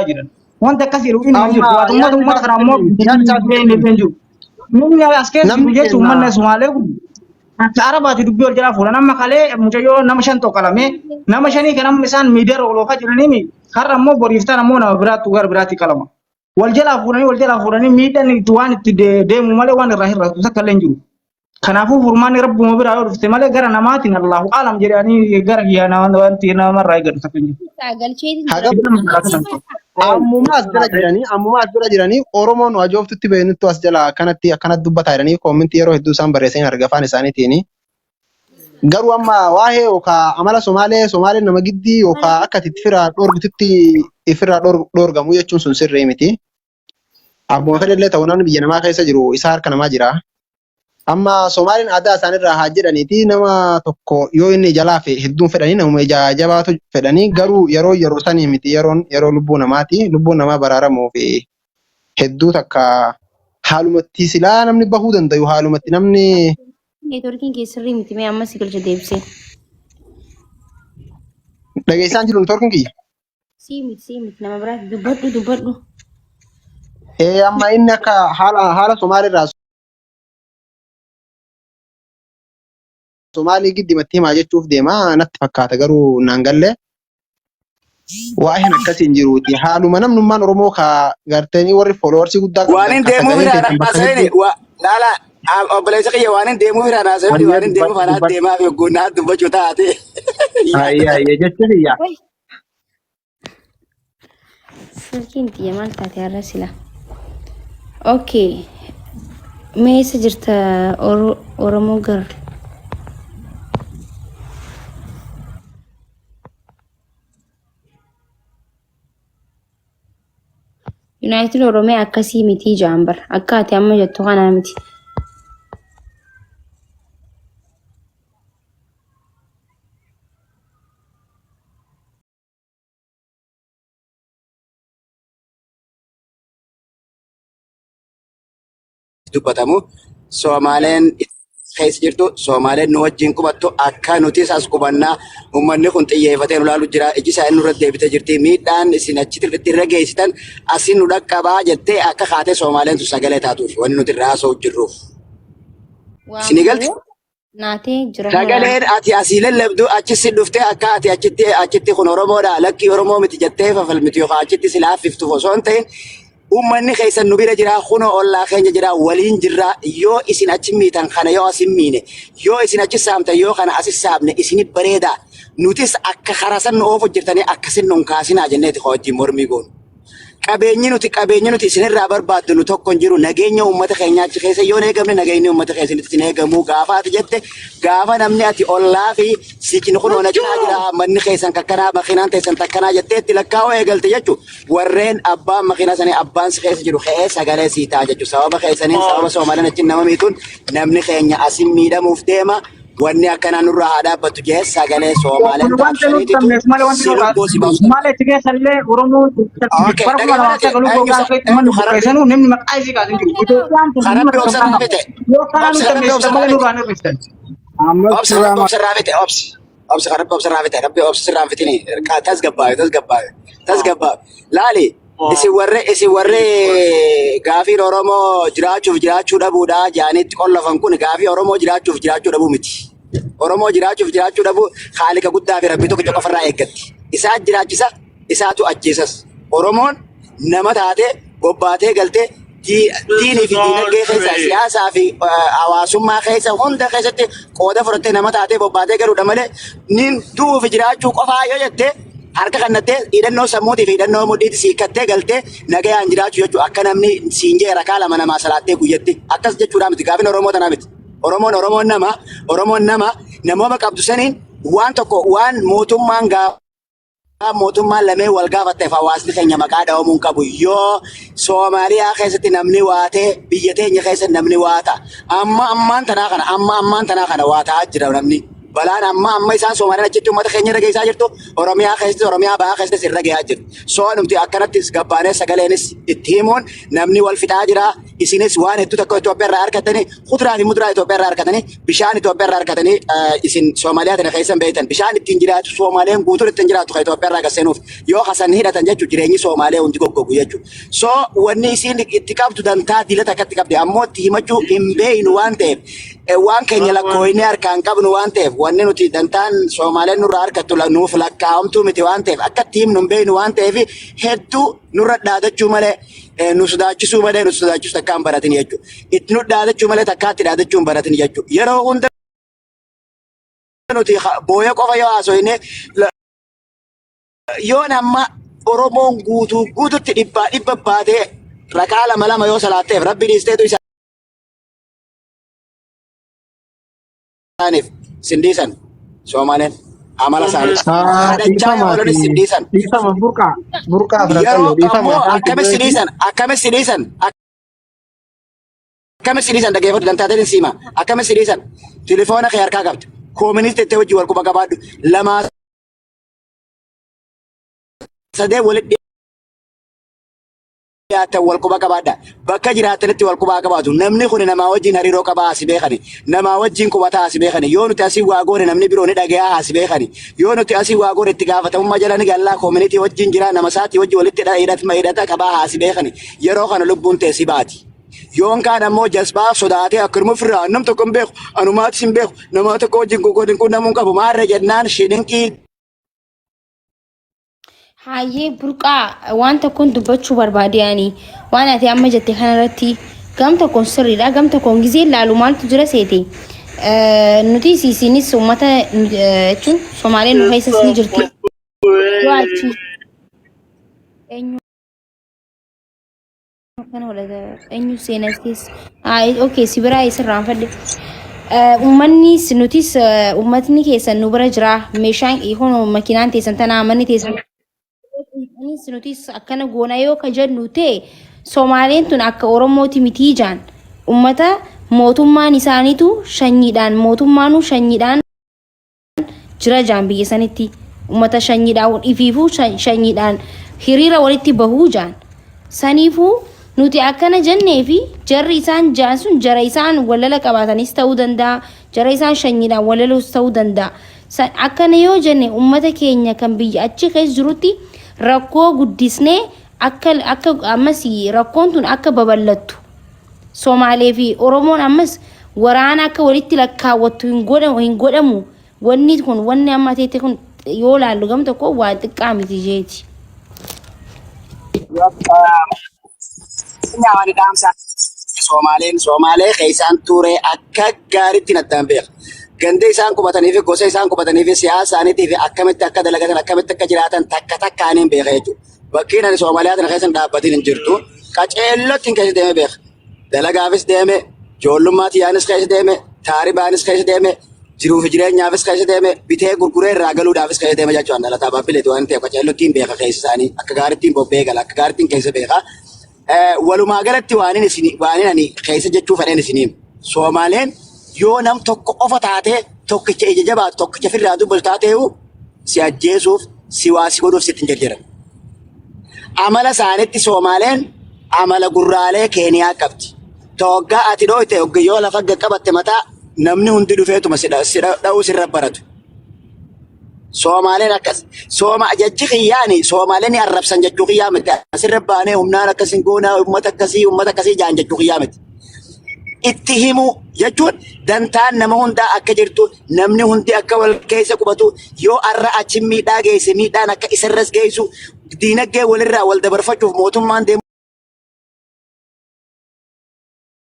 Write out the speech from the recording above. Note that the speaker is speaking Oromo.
jiran. Wanta akkasii dhufiin hin amma jiru. Waatummaa yaadni uummata isaa kana immoo yaadni isaa hin jiru. Namni as keessa jiru namni jechuun kenna uummanni Sumaalee kun akka Arabaati dubbii wal jalaa fuudhan. Amma kalee mucayyoo nama 5 tokkolamee nama 5 kan amma isaan miidiyaa irra oolofaa jiranii har'a immoo boriiftaan ammoo nama biraatti gara biraatti qalama. Wal jalaa fuudhanii miidhaan itti waan itti deemu malee waan irraa hir'atu takka illee hin jiru. Kanaafuu furmaanni rabbuma biraa yoo dhufte malee gara namaatiin Allahu aalam jedhanii gara kiyyaa wanti namarraa eegatu takka hin haga jiru. ammumaa as jala jiranii Oromoon wajooftutti beeknutti as jala akkanatti dubbataa jiranii koomintii yeroo hedduu isaan barreessanii arga afaan isaaniitiin. Garuu amma waa'ee yookaan amala Somaaleen nama giddii yookaan akka itti firaa dhoorgututti ifirraa dhoorgamu jechuun sun sirrii miti. Abbootii fedhallee ta'uu namni biyya namaa keessa jiru isaa harka namaa jira. Amma Somaaleen aadaa isaaniirraa haa jedhaniiti nama tokko yoo inni jalaa fi hedduun fedhanii namuma ijaa jabaatu fedhanii garuu yeroo sanii miti yeroo lubbuu namaati. Lubbuun namaa baraaramuu fi hedduu takka haalumatti silaa namni bahuu danda'u haalumatti namni. Neetworkiin keessarrii miti mee ammas galcha deebisee. Dhageessaan jiru neetworkiin kiyya. Sii miti nama biraatti dubbadhu. Amma inni akka haala Somaaliirraa Somaalii giddimatti himaa jechuuf deema natti fakkaata garuu naan galle waa'een akkasiin jiruuti haaluma namnummaan Oromoo ka gartanii warri fooloowarsii guddaa waan hin deemuu biraan haasa'ini laala obboleessa kiyya waan hin deemuu biraan haasa'ini waan hin deemuu fanaa deemaa fi goonnaa dubbachuu taate. Ayyaayya jecha kiyya. Silkiin xiyya maal taate har'a sila. Okay. Mee isa jirta Oromoo Girl. United Oromiyaa akkasii miti jaambar akka ati amma jettu kanaa miti. Dubbatamu Somaaleen keessa jirtu Somaaleen nu wajjin qubattu akka nutis as qubannaa uummanni kun xiyyeeffatee nu ilaalu jira iji isaa inni irratti deebitee jirti miidhaan isin achitti irra geessitan asin nu dhaqqabaa jettee akka kaatee Somaaleen sun sagalee taatuuf wanni nuti irraa haasa'u jirruuf. Isin galti? Naatee jira. Sagaleen ati asii lallabdu achisi dhuftee akka ati achitti kun Oromoodha lakkii Oromoo miti jettee fafalmiti yookaan achitti si laaffiftuuf osoo hin ta'in ummanni keessan nu bira jira kunoo ollaa keenya jira waliin jirra yoo isin achi miitan kana yoo asin miine yoo isin achi saamtan yoo kana asis saamne isini bareeda nutis akka karasan nu oofu jirtanii akkasin nun kaasinaa jenneeti hojii mormii goonu. Qabeenyi nuti isinirraa barbaaddu nu tokko hin jiru nageenya uummata keenyaa achi keessa yoo eegamne nageenyi uummata keessanitti isin eegamuu gaafaati jette gaafa namni ati ollaa fi sikin kunoo na cinaa jira manni keessan kakkanaa makiinaan teessan takkanaa jettee itti lakkaa'uu eegalte jechuun warreen abbaan makiinaa sanii abbaan si keessa jiru ka'ee sagalee sii ta'a jechuun sababa keessaniin sababa Somaaleen achi nama miituun namni keenya asin miidhamuuf deema. Wanni akkanaa nurraa haa dhaabbattu jee sagalee Somaaleen taasisanititu sirubboo si baasu. Malee itti keessallee Oromoo barbaada waan sagalu gogaa keessatti manni keessanuu namni maqaa isii kaasan jiru. Itoophiyaan kun Kanatti obsarraa fite. yoo kanaan nuti malee nurraa hin hir'iftan. Obsarraa fite obsi. Obsi kanatti obsarraa fite rabbi obsi sirraa fitini tasgabbaaye. Laali isin warri gaafiin Oromoo jiraachuu dhabuudha jaanitti qollofan kun gaafii Oromoo jiraachuu dhabuu miti. Oromoo jiraachuu dhabuu Khaalika guddaa fi rabbi tokko qofarraa eeggatti. Isaa jiraachisa isaatu ajjeesas. Oromoon nama taatee bobbaatee galtee diinii fi diinagdee keessa siyaasaa fi hawaasummaa keessa hunda keessatti qooda fudhattee nama taatee bobbaatee galuudha malee nin du'uu fi jiraachuu qofaa yoo jettee harka kannattee hidhannoo sammuutii fi hidhannoo mudhiitti siikattee galtee nagayaan jiraachuu jechuudha akka namni siinjee rakaa lama namaa salaattee guyyaatti akkas jechuudha miti gaafin Oromoo tanaa miti. Oromoon nama namooma qabdu saniin waan tokko waan mootummaan lameen wal gaafatteef hawaasni keenya maqaa dhawamuun qabu yoo Soomaaliyaa keessatti namni waatee biyya teenya keessatti namni waata ammaan tanaa kana waataa jira namni. Balaan amma isaan Soomaaliyaan achitti uummata keenya irra geessaa jirtu Oromiyaa keessatti Oromiyaa bahaa keessatti irra geessaa jirtu. Soo numti akkanatti gabbaanee sagaleenis itti himuun namni wal fixaa jira isinis waan hedduu tokko Itoophiyaa irraa argatanii kuduraa fi muduraa Itoophiyaa irraa argatanii bishaan Itoophiyaa irraa argatanii isin Soomaaliyaa tana keessan beektan bishaan ittiin jiraatu Soomaaliyaan guutuun ittiin jiraatu kan Itoophiyaa irraa gaseenuuf yoo hasan hidhatan jechuun jireenyi Soomaaliyaa hundi goggogu jechuudha. So wanni isin itti qabdu dantaa dilata akkatti qabdi ammoo itti himachuu hin beeynu waan ta'eef waan keenya lakkooyinee harkaan qabnu waan ta'eef wanni nuti dantaan Soomaaliyaan nurraa argattu nuuf lakkaa'amtuu miti waan ta'eef akka itti himnu hin beeynu waan ta'eef hedduu nurra dhaadachuu malee nu sodaachisuu malee nu sodaachisu takkaan baratin jechuudha. Itti nu dhaadachuu malee takkaatti dhaadachuu hin baratin jechuudha. Yeroo hunda nuti booya qofa yoo haasofne yoo nama Oromoon guututti dhibba baatee rakaa lama yoo salaatteef rabbi dhiisteetu isaaniif sindiisan Soomaaleen amala isaanii. Adachaa waloon sindiisan. Dhiifama burqaa Yeroo dhiifama. ammoo akkamitti dhaggeeffatu dantaateen siima akkamitti dhiisan telefoona kee harkaa qabdu kooministi itti wajji wal quba qabaadhu lamaa sadee walitti dhiyaatan wal quba qabaadha bakka jiraatanitti wal quba qabaatu namni kun namaa wajjin hariiroo qabaa asi beekani namaa wajjin qubataa asi beekani yoo nuti asii waa goone namni biroo ni dhagayaa asi beekani yoo nuti asii waa goone itti gaafatamummaa jala ni gallaa kooministii wajjin jira nama saati wajji walitti hidhata qabaa asi beekani yeroo kana lubbuun teessi baati. Yoon kaan ammoo jasbaa sodaatee akkuma ofirraa nam tokko hin beeku anumaatis hin beeku nama tokko wajjin kun namuun qabu maarra jennaan shidinqii. Hayyee burqaa wanta kun dubbachuu barbaadanii waan ati amma jette kanarratti gam tokkoon sirriidha gam tokkoon gizee ilaalu maaltu jira seete nuti isinis uummata jechuun Somaaleen nu keessas ni jirti. Yoo achi eenyu kana wala eenyu seenas keessa okay si biraa isirraan fadde uummanni nutis uummatni keessan nu bira jira meeshaan hono makiinaan teessan tanaa manni teessan nutis akkana goona yoo ka jennu ta'e Somaaleen tun akka Oromooti mitii jaan uummata mootummaan isaaniitu mootummaanu shanyiidhaan jira jaan biyya sanitti uummata shanyiidhaan ifiifuu shanyiidhaan hiriira walitti bahuu jaan saniifuu nuti akkana jennee fi jarri isaan jaan sun jara isaan walala qabaatanis ta'uu danda'a jara isaan shanyiidhaan walaloos ta'uu danda'a akkana yoo jenne uummata keenya kan biyya achi keessa jirutti rakkoo guddisnee akka ammas rakkoon tun akka babal'attu Somaalee fi Oromoon ammas waraana akka walitti lakkaawwattu hin godhamu wanni kun wanni amma teete kun yoo laallu gam tokko waa xiqqaa miti jeeti. Nyaawani dhaamsa Somaalee keessaan turee akka gaariitti nattaan beeka. Ganda isaan qubatanii fi gosa isaan qubatanii fi siyaasa isaaniitii fi akkamitti akka dalagatan akkamitti akka jiraatan takka takkaaniin beeka jechuudha. Bakkiin ani Soomaaliyaa tana keessa dhaabbatiin hin jirtu qaceellottiin keessa deeme beeka. Dalagaafis deeme, ijoollummaa tiyyaanis keessa deeme, taaribaanis keessa deeme, jiruu fi jireenyaafis keessa deeme, bitee gurguree irraa galuudhaafis keessa deeme jechuudha. Dhalataa baabbileeti waan ta'eef qaceellottiin beeka keessa isaanii akka gaariittiin bobbee gala akka gaariittiin keessa beeka. Walumaa galatti waan ani keessa jechuu fedhan isiniin Somaaleen yoo nam tokko qofa taatee tokkicha ija jabaatu tokkicha firraa dubbatu taateewu si ajjeesuuf si waasi godhuuf sitti hin jarjaran. Amala isaaniitti Somaaleen amala gurraalee Keeniyaa qabdi. Toggaa ati dhooyte yoo lafa qabatte mataa namni hundi dhufeetuma si dha'uu sirra baratu. Somaaleen akkas jechi xiyyaani Somaaleen arrabsan jechuu xiyyaa miti asirra baanee humnaan akkasiin goonaa uummata akkasii jaan jechuu xiyyaa miti. Itti himu jechuun dantaan nama hundaa akka jirtu namni hundi akka wal keessa qubatu yoo arra achi miidhaa geesse miidhaan akka isarras geessu diinagdee walirraa wal dabarfachuuf mootummaan deemu.